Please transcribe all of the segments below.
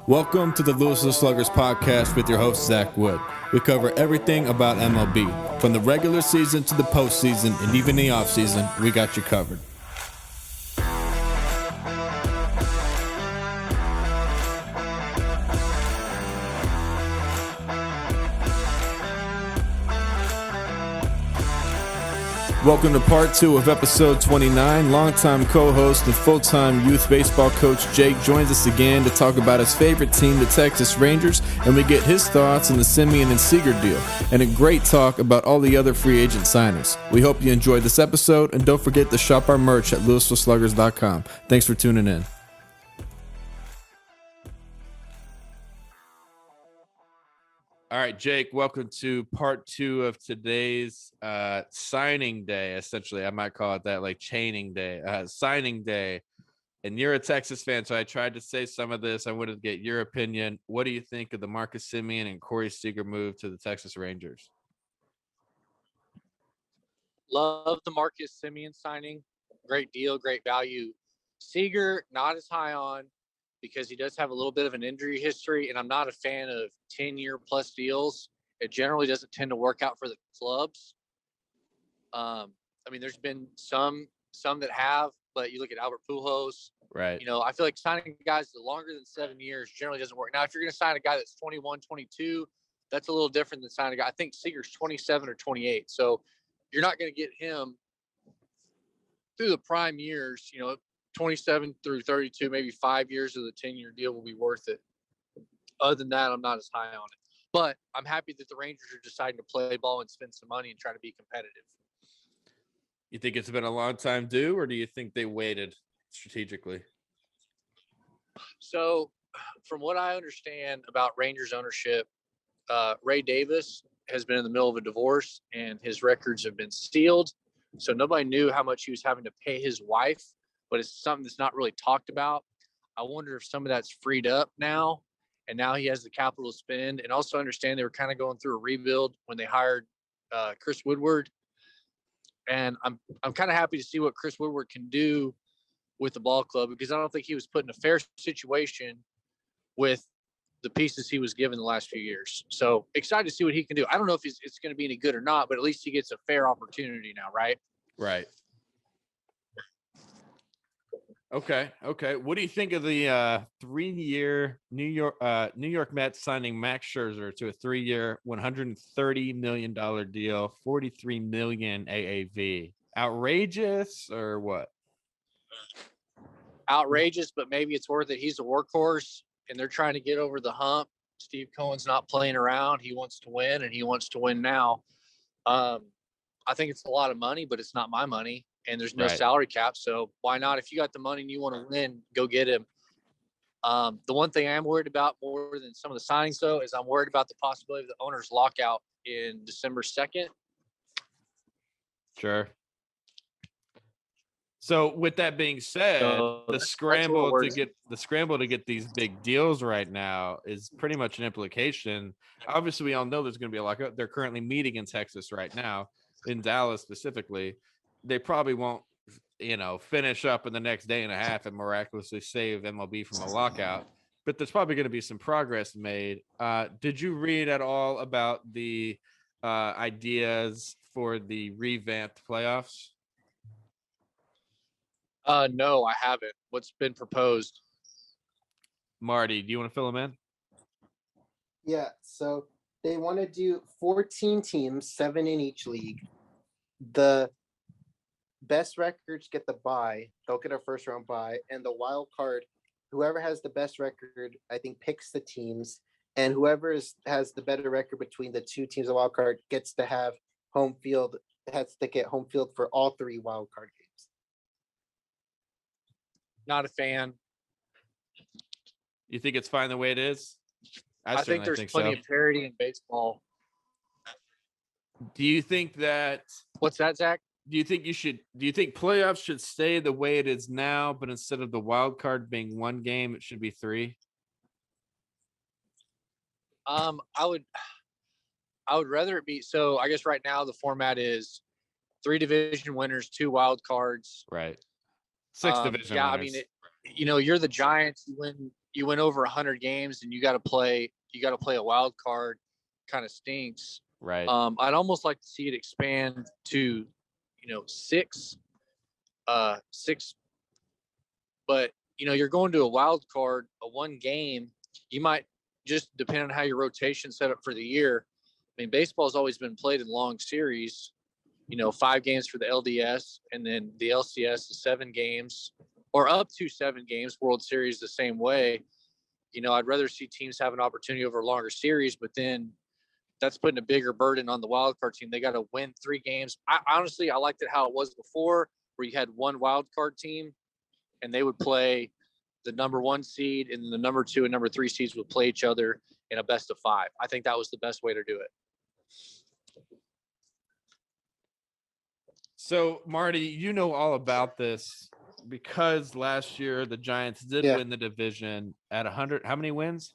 Welcome to the Lewisville Sluggers podcast with your host, Zach Wood. We cover everything about MLB. From the regular season to the postseason and even the offseason, we got you covered. Welcome to part 2 of episode 29. Longtime co-host and full-time youth baseball coach Jake joins us again to talk about his favorite team, the Texas Rangers, and we get his thoughts on the Semien and Seager deal, and a great talk about all the other free agent signings. We hope you enjoyed this episode, and don't forget to shop our merch at LewisvilleSluggers.com. Thanks for tuning in. All right, Jake, welcome to part 2 of today's signing day. Essentially, I might call it that, like chaining day, signing day. And you're a Texas fan, so I tried to say some of this. I wanted to get your opinion. What do you think of the Marcus Semien and Corey Seager move to the Texas Rangers? Love the Marcus Semien signing. Great deal, great value. Seager, not as high on, because he does have a little bit of an injury history, and I'm not a fan of 10-year plus deals. It generally doesn't tend to work out for the clubs. I mean, there's been some that have, but you look at Albert Pujols. Right. You know, I feel like signing guys longer than 7 years generally doesn't work. Now, if you're going to sign a guy that's 21, 22, that's a little different than signing a guy. I think Seager's 27 or 28, so you're not going to get him through the prime years, you know, 27 through 32, maybe 5 years of the 10-year deal will be worth it. Other than that, I'm not as high on it. But I'm happy that the Rangers are deciding to play ball and spend some money and try to be competitive. You think it's been a long time due, or do you think they waited strategically? So, from what I understand about Rangers ownership, Ray Davis has been in the middle of a divorce, and his records have been sealed. So nobody knew how much he was having to pay his wife, but it's something that's not really talked about. I wonder if some of that's freed up now, and now he has the capital to spend. And also understand they were kind of going through a rebuild when they hired Chris Woodward. And I'm kind of happy to see what Chris Woodward can do with the ball club, because I don't think he was put in a fair situation with the pieces he was given the last few years. So excited to see what he can do. I don't know if it's going to be any good or not, but at least he gets a fair opportunity now, right? Right. Okay. What do you think of the 3-year New York Mets signing Max Scherzer to a 3-year, $130 million deal, $43 million AAV? Outrageous or what? Outrageous, but maybe it's worth it. He's a workhorse, and they're trying to get over the hump. Steve Cohen's not playing around. He wants to win, and he wants to win now. I think it's a lot of money, but it's not my money. And there's no salary cap, so why not? If you got the money and you want to win, go get him. The one thing I'm worried about more than some of the signings, though, is I'm worried about the possibility of the owner's lockout in December 2nd. Sure. So with that being said, the scramble to get these big deals right now is pretty much an implication. Obviously, we all know there's going to be a lockout. They're currently meeting in Texas right now, in Dallas specifically. They probably won't, finish up in the next day and a half and miraculously save MLB from a lockout. But there's probably going to be some progress made. Did you read at all about the ideas for the revamped playoffs? No, I haven't. What's been proposed? Marty, do you want to fill them in? Yeah, so they want to do 14 teams, 7 in each league. The best records get the bye. They'll get a first round bye, and the wild card, whoever has the best record, I think, picks the teams, and whoever has the better record between the two teams of wild card gets to have home field. Has to get home field for all 3 wild card games. Not a fan. You think it's fine the way it is? I think there's plenty of parity in baseball. Do you think that? What's that, Zach? Do you think playoffs should stay the way it is now, but instead of the wild card being 1 game, it should be 3? I would rather it be. So I guess right now the format is 3 division winners, 2 wild cards. Right. 6 division winners. I mean, you're the Giants. You win you went over 100 games and you got to play a wild card, kind of stinks. Right. I'd almost like to see it expand to, six, but you're going to a wild card, a one game. You might just depend on how your rotation set up for the year. I mean, baseball's always been played in long series, 5 games for the LDS, and then the LCS is 7 games or up to 7 games. World Series the same way. I'd rather see teams have an opportunity over a longer series, but then that's putting a bigger burden on the wild card team. They got to win 3 games. I liked it how it was before, where you had one wild card team and they would play the number 1 seed, and the number 2 and number 3 seeds would play each other in a best of 5. I think that was the best way to do it. So, Marty, you know all about this because last year the Giants did win the division at 100. How many wins?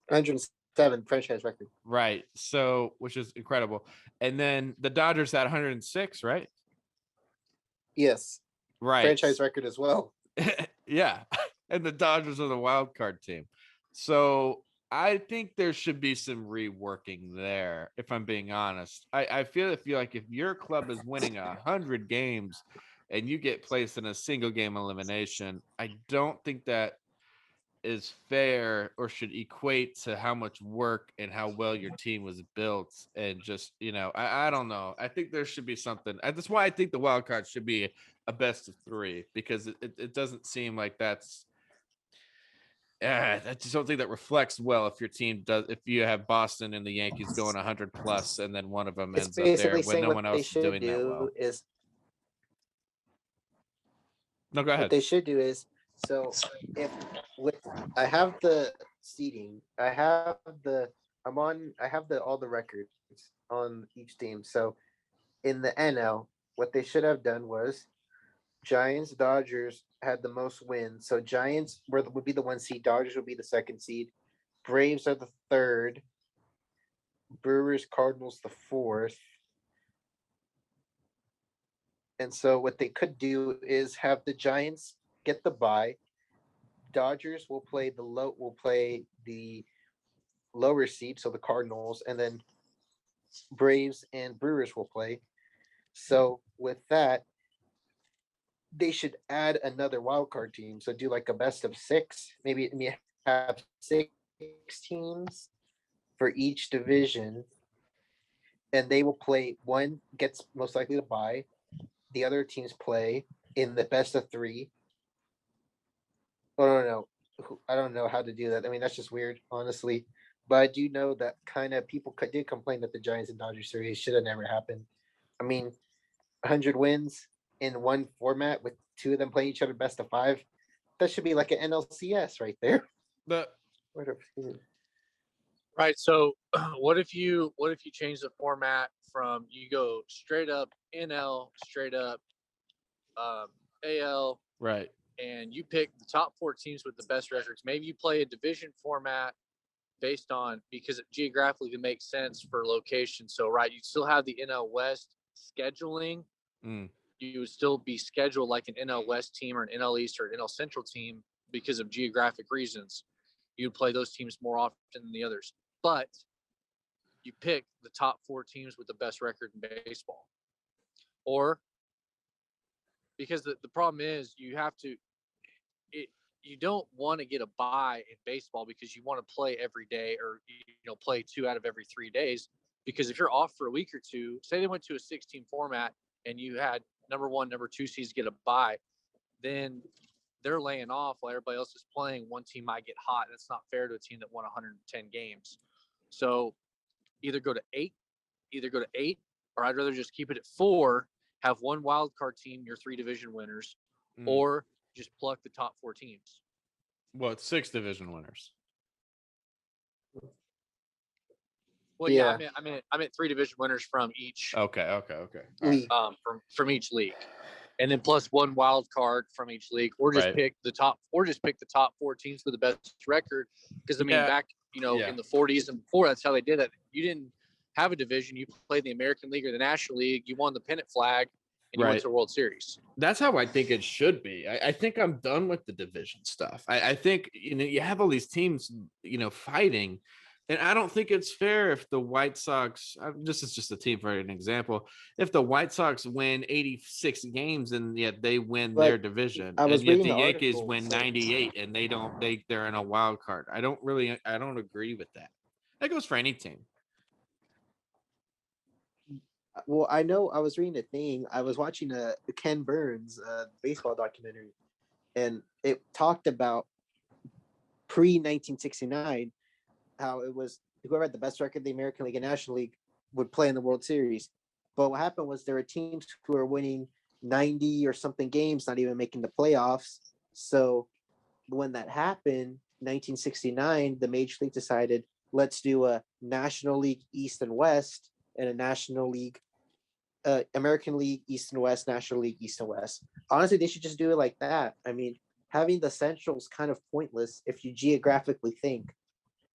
107 franchise record. Right. So, which is incredible. And then the Dodgers had 106, right? Yes. Right. Franchise record as well. Yeah. And the Dodgers are the wild card team. So I think there should be some reworking there, if I'm being honest. I feel like if your club is winning 100 games and you get placed in a single game elimination, I don't think that is fair or should equate to how much work and how well your team was built. And just, I don't know. I think there should be something. That's why I think the wild card should be a best of 3, because it doesn't seem like that's I just don't think that reflects well if your team does. If you have Boston and the Yankees going 100 plus, and then one of them ends up there when no one else is doing that well. No, go ahead. What they should do is, so if I have the seating, I have all the records on each team. So in the NL, what they should have done was Giants, Dodgers had the most wins. So Giants would be the 1 seed, Dodgers would be the 2nd seed, Braves are the 3rd, Brewers, Cardinals the 4th. And so what they could do is have the Giants get the bye. Dodgers will play the lower seed, so the Cardinals, and then Braves and Brewers will play. So with that, they should add another wild card team. So do like a best of 6, maybe have 6 teams for each division, and they will play. One gets most likely to bye. The other teams play in the best of 3. Oh, I don't know how to do that. I mean, that's just weird, honestly. But I do know that kind of people did complain that the Giants and Dodgers series should have never happened. I mean, 100 wins in one format with 2 of them playing each other best of 5. That should be like an NLCS right there. But right. So what if you change the format from you go straight up NL, straight up AL, right, and you pick the top 4 teams with the best records. Maybe you play a division format based on, because it geographically makes sense for location. So, right, you still have the NL West scheduling. You would still be scheduled like an NL West team or an NL East or an NL Central team because of geographic reasons. You would play those teams more often than the others. But you pick the top 4 teams with the best record in baseball. Or because the problem is you don't want to get a bye in baseball because you want to play every day, or play 2 out of every 3 days. Because if you're off for a week or 2, say they went to a 16 format and you had number 1, number 2 seeds get a bye, then they're laying off while everybody else is playing. One team might get hot. That's not fair to a team that won 110 games. So either go to 8, or I'd rather just keep it at 4, have 1 wild card team, your 3 division winners, or just pluck the top 4 teams. Well, it's 6 division winners. Well, yeah, I meant 3 division winners from each. Okay. From each league, and then plus 1 wild card from each league, or just pick the top 4 teams with the best record. Because back in the 40s and before, that's how they did it. You didn't have a division. You played the American League or the National League. You won the pennant flag, and you went to the World Series. That's how I think it should be. I think I'm done with the division stuff. I think, you have all these teams, fighting. And I don't think it's fair if the White Sox, this is just a team for an example, if the White Sox win 86 games and yet they win their division, and yet the Yankees win 98 and they're in a wild card. I don't agree with that. That goes for any team. Well, I know I was reading a thing. I was watching a Ken Burns baseball documentary, and it talked about pre-1969 how it was whoever had the best record in the American League and National League would play in the World Series. But what happened was there were teams who were winning 90 or something games, not even making the playoffs. So when that happened, 1969, the Major League decided, let's do a National League East and West and a National League, American League East and West, National League East and West. Honestly, they should just do it like that. I mean, having the Central is kind of pointless if you geographically think.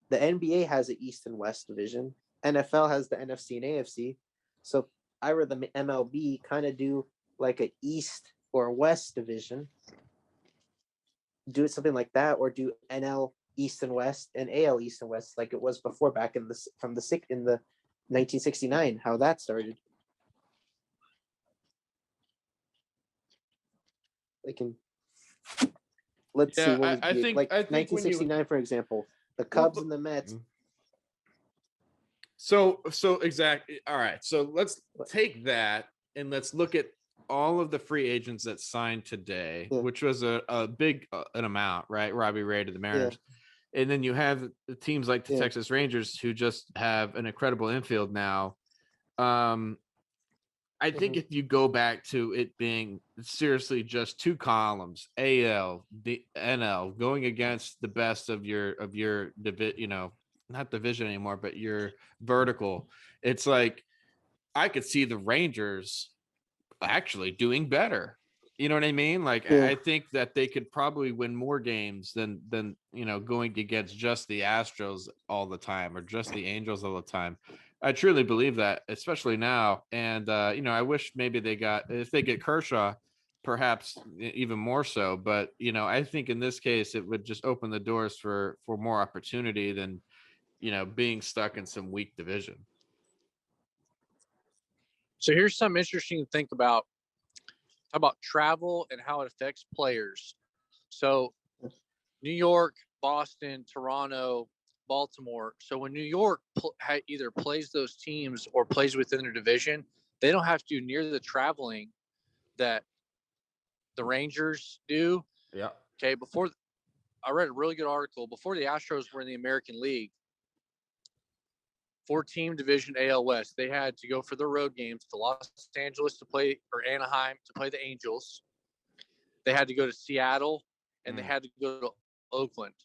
The NBA has an East and West division. NFL has the NFC and AFC. So I read the MLB kind of do like an East or West division. Do it something like that, or do NL East and West and AL East and West like it was before back in the 1969, how that started. Let's see. I think 1969, for example, the Cubs and the Mets. So exactly. All right. So let's take that and let's look at all of the free agents that signed today, which was a big an amount, right? Robbie Ray to the Mariners. Yeah. And then you have the teams like the Texas Rangers who just have an incredible infield now. I think if you go back to it being seriously just two columns, AL, the NL, going against the best of your not division anymore, but your vertical, it's like I could see the Rangers actually doing better. You know what I mean? Like I think that they could probably win more games than going against just the Astros all the time or just the Angels all the time. I truly believe that, especially now. And I wish maybe if they get Kershaw, perhaps even more so. But I think in this case it would just open the doors for more opportunity than being stuck in some weak division. So here's something interesting to think about. How about travel and how it affects players? So New York, Boston, Toronto, Baltimore. So when New York either plays those teams or plays within their division, they don't have to do near the traveling that the Rangers do. Yeah. Okay. I read a really good article. Before the Astros were in the American League, 4-team division AL West, they had to go for their road games to Los Angeles or Anaheim to play the Angels. They had to go to Seattle and they had to go to Oakland.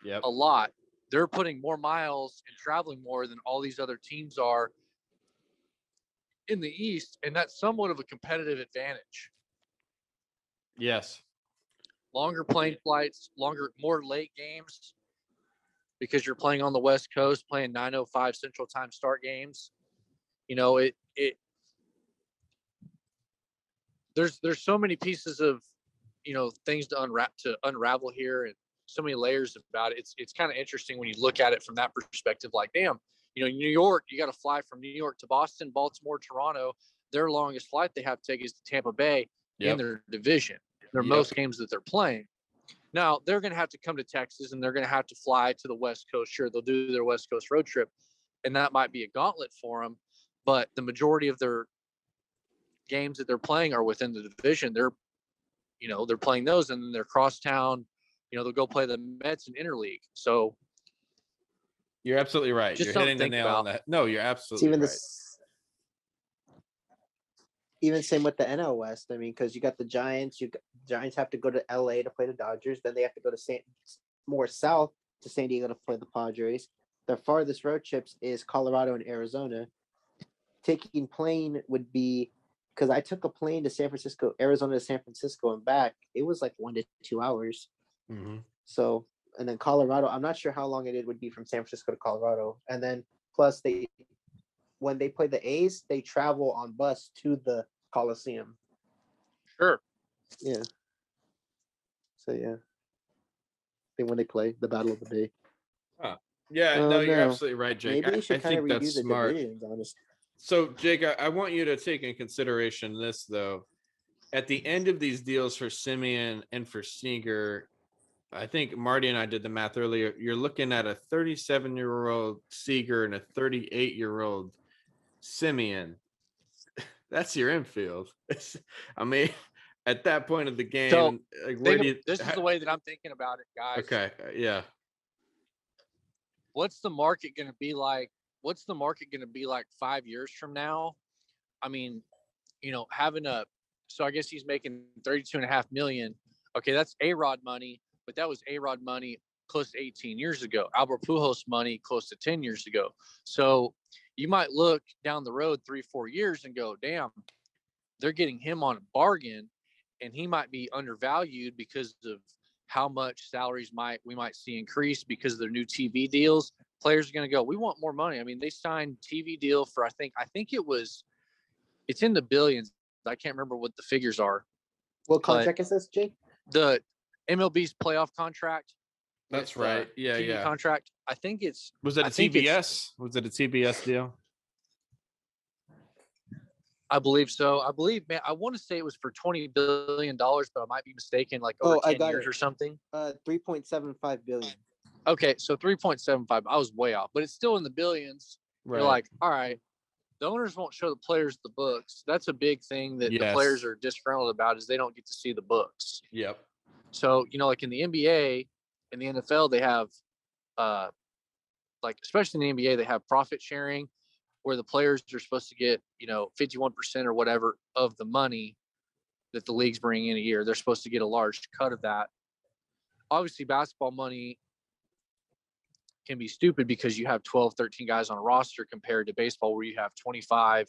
Yep. A lot. They're putting more miles and traveling more than all these other teams are in the East, and that's somewhat of a competitive advantage. Yes. Longer plane flights, more late games because you're playing on the West Coast, playing 9:05 Central Time start games. There's so many pieces of things to unravel here, and so many layers about it. It's kind of interesting when you look at it from that perspective. Like, damn, New York, you got to fly from New York to Boston, Baltimore, Toronto. Their longest flight they have to take is to Tampa Bay in their division. Most games that they're playing. Now they're going to have to come to Texas and they're going to have to fly to the West Coast. Sure, they'll do their West Coast road trip, and that might be a gauntlet for them. But the majority of their games that they're playing are within the division. They're playing those, and then they're crosstown. They'll go play the Mets in interleague. So you're absolutely right. You're hitting the nail on that. No, you're absolutely right. Even same with the NL West. I mean, because you got the Giants. Giants have to go to LA to play the Dodgers. Then they have to go to more south to San Diego to play the Padres. Their farthest road trips is Colorado and Arizona. Taking plane would be, because I took a plane to Arizona to San Francisco and back. It was like 1 to 2 hours. Mm-hmm. So, and then Colorado, I'm not sure how long it would be from San Francisco to Colorado. And then plus when they play the A's, they travel on bus to the Coliseum. Sure. Yeah. So yeah. I think when they play the Battle of the Bay. Huh. Yeah, Oh, no, you're no. absolutely right, Jake. Maybe they I should kind of think redo that's the smart. divisions, honestly. So, Jake, I want you to take in consideration this, though. At the end of these deals for Semien and for Seager, I think Marty and I did the math earlier. You're looking at a 37-year-old Seager and a 38-year-old Semien. That's your infield. I mean, at that point of the game, So, like, where do you? this is the way that I'm thinking about it, guys. Okay, yeah. What's the market going to be like? What's the market going to be like 5 years from now? I mean, so I guess he's making 32.5 million. Okay, that's A-Rod money, but that was A-Rod money close to 18 years ago. Albert Pujols money close to 10 years ago. So you might look down the road 3-4 years and go, damn, they're getting him on a bargain, and he might be undervalued because of how much salaries we might see increase because of their new TV deals. Players are going to go, we want more money. I mean, they signed TV deal for, I think it's in the billions. I can't remember what the figures are. What contract is this, Jake? The MLB's playoff contract. That's right. Yeah, TV yeah. contract. I think it's. Was it a TBS? Was it a TBS deal? I believe so. I want to say it was for $20 billion, but I might be mistaken, like over 10 years or something. 3.75 billion. Okay, so 3.75. I was way off, but it's still in the billions. Right. You're like, all right, the owners won't show the players the books. That's a big thing that the players are disgruntled about, is they don't get to see the books. Yep. So, like in the NBA and the NFL, they have, especially in the NBA, they have profit sharing, where the players are supposed to get, 51% or whatever of the money that the leagues bring in a year. They're supposed to get a large cut of that. Obviously, basketball money can be stupid because you have 12, 13 guys on a roster compared to baseball, where you have 25,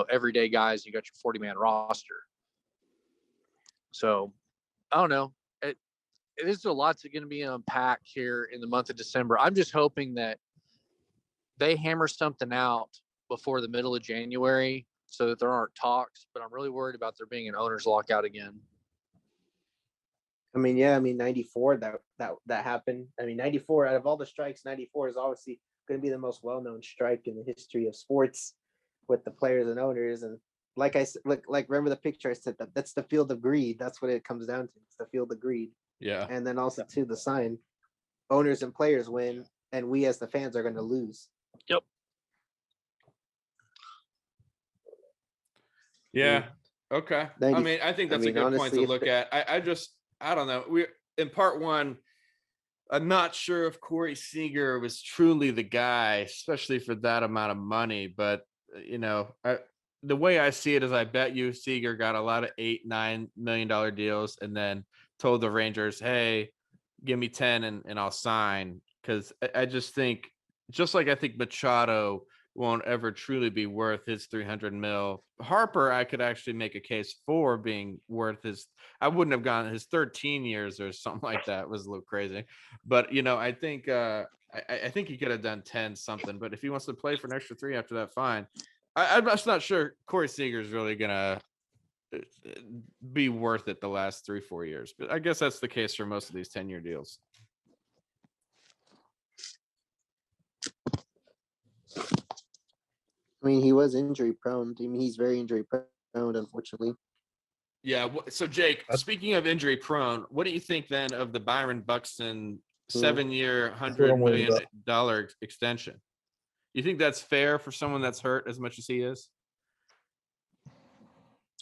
everyday guys. You got your 40-man roster. So I don't know. It is a lot that's going to be unpacked here in the month of December. I'm just hoping that they hammer something out before the middle of January so that there aren't talks, but I'm really worried about there being an owner's lockout again. I mean, yeah, 94, that happened. 94, out of all the strikes, 94 is obviously going to be the most well-known strike in the history of sports with the players and owners. And like I said, remember the picture I said, that's the field of greed. That's what it comes down to. It's the field of greed. Yeah. And then also to the sign, owners and players win, and we as the fans are going to lose. Yep. Yeah. Okay. I think that's a good point to look at. I don't know. We're in part one. I'm not sure if Corey Seager was truly the guy, especially for that amount of money. But the way I see it is, I bet you Seager got a lot of $8-9 million deals, and then told the Rangers, "Hey, give me 10 and I'll sign." Because I just think, just like I think Machado won't ever truly be worth his 300 mil. Harper, I could actually make a case for being worth his. I wouldn't have gone his 13 years or something like that. It was a little crazy, but I think I think he could have done 10 something. But if he wants to play for an extra 3 after that, fine. I'm just not sure Corey Seager is really gonna be worth it the last 3-4 years. But I guess that's the case for most of these 10-year deals. He was injury prone. He's very injury prone, unfortunately. Yeah. So, Jake, speaking of injury prone, what do you think then of the Byron Buxton 7-year, $100 million extension? You think that's fair for someone that's hurt as much as he is?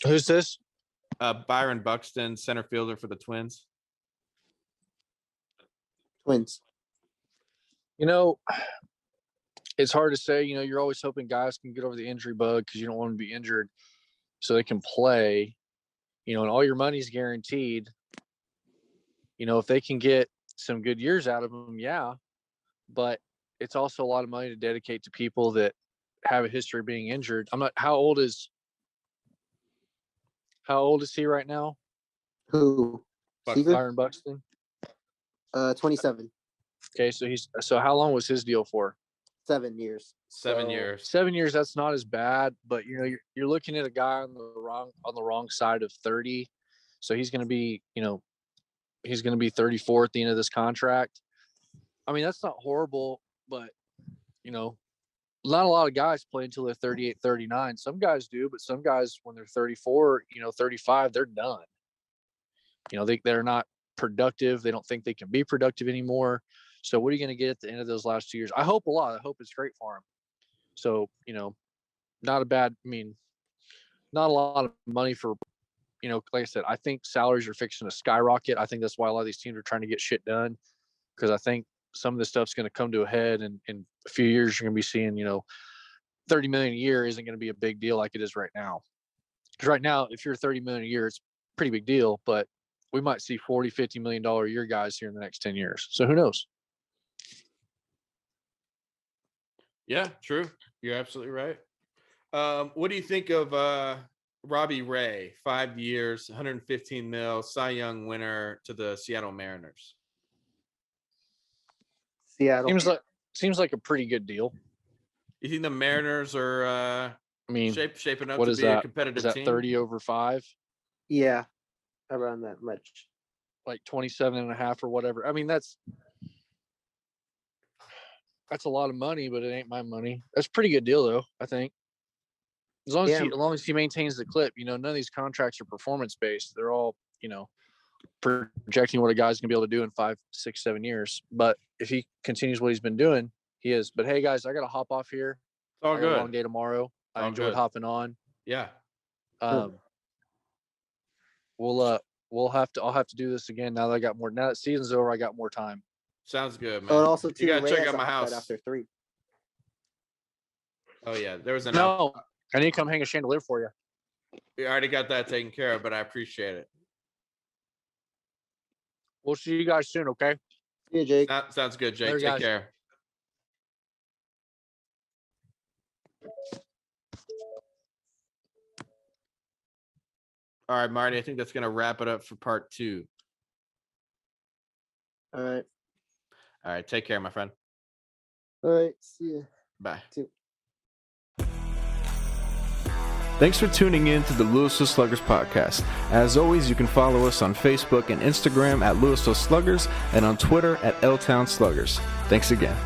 Who's this? Byron Buxton, center fielder for the Twins. Twins. It's hard to say. You're always hoping guys can get over the injury bug because you don't want them to be injured so they can play, and all your money's guaranteed. If they can get some good years out of them, yeah. But it's also a lot of money to dedicate to people that have a history of being injured. How old is he right now? Who? Byron Buxton? 27. Okay, so how long was his deal for? 7 years. 7 So, years. 7 years, that's not as bad, but you're looking at a guy on the wrong side of 30. So he's going to be 34 at the end of this contract. I mean, that's not horrible, but not a lot of guys play until they're 38, 39. Some guys do, but some guys when they're 34, 35, they're done. They're not productive. They don't think they can be productive anymore. So what are you going to get at the end of those last 2 years? I hope a lot. I hope it's great for him. So, not a lot of money for, like I said, I think salaries are fixing to skyrocket. I think that's why a lot of these teams are trying to get shit done, because I think some of this stuff's going to come to a head, and in a few years you're going to be seeing, $30 million a year isn't going to be a big deal like it is right now. Because right now, if you're $30 million a year, it's a pretty big deal, but we might see $40-50 million a year guys here in the next 10 years. So who knows? Yeah, true. You're absolutely right. What do you think of Robbie Ray? 5 years, 115 mil, Cy Young winner to the Seattle Mariners. Seattle. Seems like a pretty good deal. You think the Mariners are shaping up to be a competitive is that team? 30 over 5? Yeah, around that much. Like 27.5 or whatever. I mean, that's a lot of money, but it ain't my money. That's a pretty good deal, though, I think. As long as he maintains the clip, none of these contracts are performance based. They're all, projecting what a guy's gonna be able to do in 5, 6, 7 years. But if he continues what he's been doing, he is. But hey, guys, I gotta hop off here. It's all I got good. a long day tomorrow. I enjoyed hopping on. Yeah. I'll have to do this again now that I got more. Now that season's over, I got more time. Sounds good, man. Oh, and also you gotta check out my house after 3. Oh yeah, there was an. No, I need to come hang a chandelier for you. We already got that taken care of, but I appreciate it. We'll see you guys soon, okay? Yeah, Jake. Sounds good, Jake. Later, Take guys. care. All right, Marty, I think that's going to wrap it up for part 2. All right. All right, take care, my friend. All right. See you. Bye. Too. Thanks for tuning in to the Lewisville Sluggers podcast. As always, you can follow us on Facebook and Instagram at Lewisville Sluggers and on Twitter at L-Town Sluggers. Thanks again.